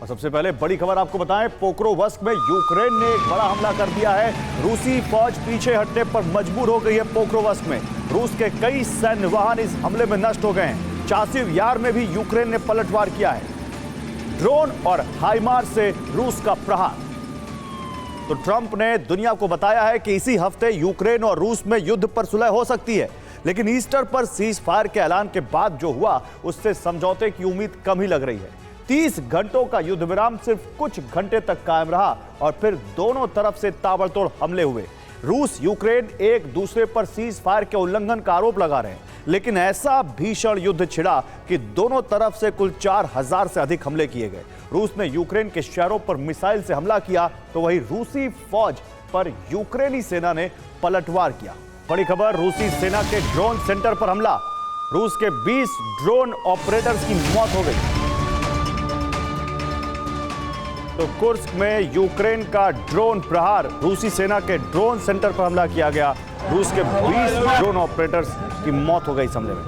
और सबसे पहले बड़ी खबर आपको बताएं, पोक्रोवस्क में यूक्रेन ने एक बड़ा हमला कर दिया है। रूसी फौज पीछे हटने पर मजबूर हो गई है। पोक्रोवस्क में रूस के कई सैन्य वाहन इस हमले में नष्ट हो गए हैं। चासिव यार में भी यूक्रेन ने पलटवार किया है। ड्रोन और हाइमार से रूस का प्रहार। तो ट्रंप ने दुनिया को बताया है कि इसी हफ्ते यूक्रेन और रूस में युद्ध पर सुलह हो सकती है, लेकिन ईस्टर पर सीज फायर के ऐलान के बाद जो हुआ उससे समझौते की उम्मीद कम ही लग रही है। 30 घंटों का युद्ध विराम सिर्फ कुछ घंटे तक कायम रहा और फिर दोनों तरफ से ताबड़तोड़ हमले हुए। रूस यूक्रेन एक दूसरे पर सीज फायर के उल्लंघन का आरोप लगा रहे हैं, लेकिन ऐसा भीषण युद्ध छिड़ा कि दोनों तरफ से कुल 4000 से अधिक हमले किए गए। रूस ने यूक्रेन के शहरों पर मिसाइल से हमला किया तो वहीं रूसी फौज पर यूक्रेनी सेना ने पलटवार किया। बड़ी खबर, रूसी सेना के ड्रोन सेंटर पर हमला। रूस के 20 ड्रोन ऑपरेटर्स की मौत हो गई। तो कुर्स्क में यूक्रेन का ड्रोन प्रहार, रूसी सेना के ड्रोन सेंटर पर हमला किया गया। रूस के 20 ड्रोन ऑपरेटर्स की मौत हो गई इस हमले में।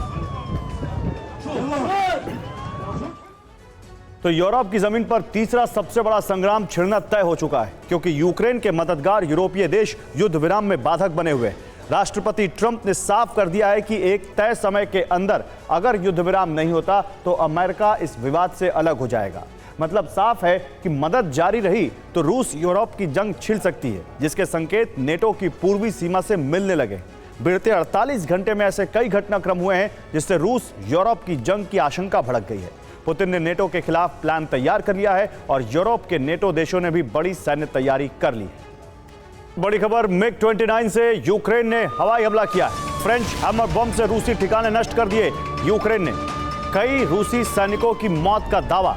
तो यूरोप की जमीन पर तीसरा सबसे बड़ा संग्राम छिड़ना तय हो चुका है, क्योंकि यूक्रेन के मददगार यूरोपीय देश युद्ध विराम में बाधक बने हुए हैं। राष्ट्रपति ट्रंप ने साफ कर दिया है कि एक तय समय के अंदर अगर युद्ध विराम नहीं होता तो अमेरिका इस विवाद से अलग हो जाएगा। मतलब साफ है कि मदद जारी रही तो रूस यूरोप की जंग छिड़ सकती है, जिसके संकेत नेटो की पूर्वी सीमा से मिलने लगे। बीते 48 घंटे में ऐसे कई घटनाक्रम हुए हैं जिससे रूस यूरोप की जंग की आशंका भड़क गई है। पुतिन ने नेटो के खिलाफ प्लान तैयार कर लिया है और यूरोप के नेटो देशों ने भी बड़ी सैन्य तैयारी कर ली है। बड़ी खबर, MiG-29 से यूक्रेन ने हवाई हमला किया है। फ्रेंच हैमर बम से रूसी ठिकाने नष्ट कर दिए यूक्रेन ने। कई रूसी सैनिकों की मौत का दावा।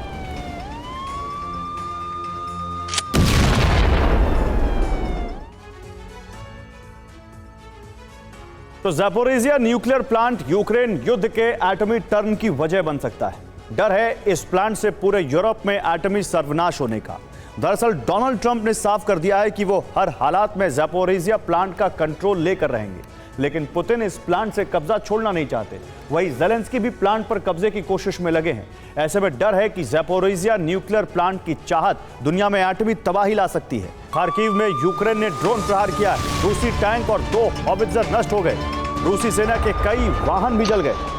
तो ज़ैपोरिज़िया न्यूक्लियर प्लांट यूक्रेन युद्ध के एटमी टर्न की वजह बन सकता है। डर है इस प्लांट से पूरे यूरोप में एटमी सर्वनाश होने का। दरअसल डोनाल्ड ट्रंप ने साफ कर दिया है कि वो हर हालात में ज़ैपोरिज़िया प्लांट का कंट्रोल लेकर रहेंगे, लेकिन पुतिन इस प्लांट से कब्जा छोड़ना नहीं चाहते। वहीं ज़ेलेंस्की भी प्लांट पर कब्जे की कोशिश में लगे हैं। ऐसे में डर है कि ज़ैपोरिज़िया न्यूक्लियर प्लांट की चाहत दुनिया में एटमी तबाही ला सकती है। खार्किव में यूक्रेन ने ड्रोन प्रहार किया। रूसी टैंक और 2 हॉवित्ज़र नष्ट हो गए। रूसी सेना के कई वाहन भी जल गए।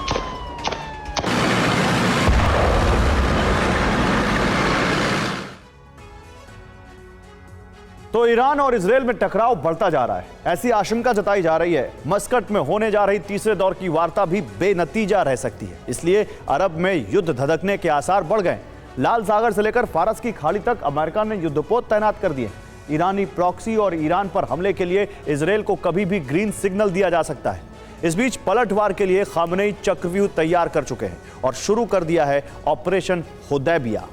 तो ईरान और इजरायल में टकराव बढ़ता जा रहा है। ऐसी आशंका जताई जा रही है मस्कट में होने जा रही तीसरे दौर की वार्ता भी बेनतीजा रह सकती है। इसलिए अरब में युद्ध धधकने के आसार बढ़ गए। लाल सागर से लेकर फारस की खाड़ी तक अमेरिका ने युद्धपोत तैनात कर दिए। ईरानी प्रॉक्सी और ईरान पर हमले के लिए इजरायल को कभी भी ग्रीन सिग्नल दिया जा सकता है। इस बीच पलटवार के लिए खामनेई चक्रव्यूह तैयार कर चुके हैं और शुरू कर दिया है ऑपरेशन हुदैबिया।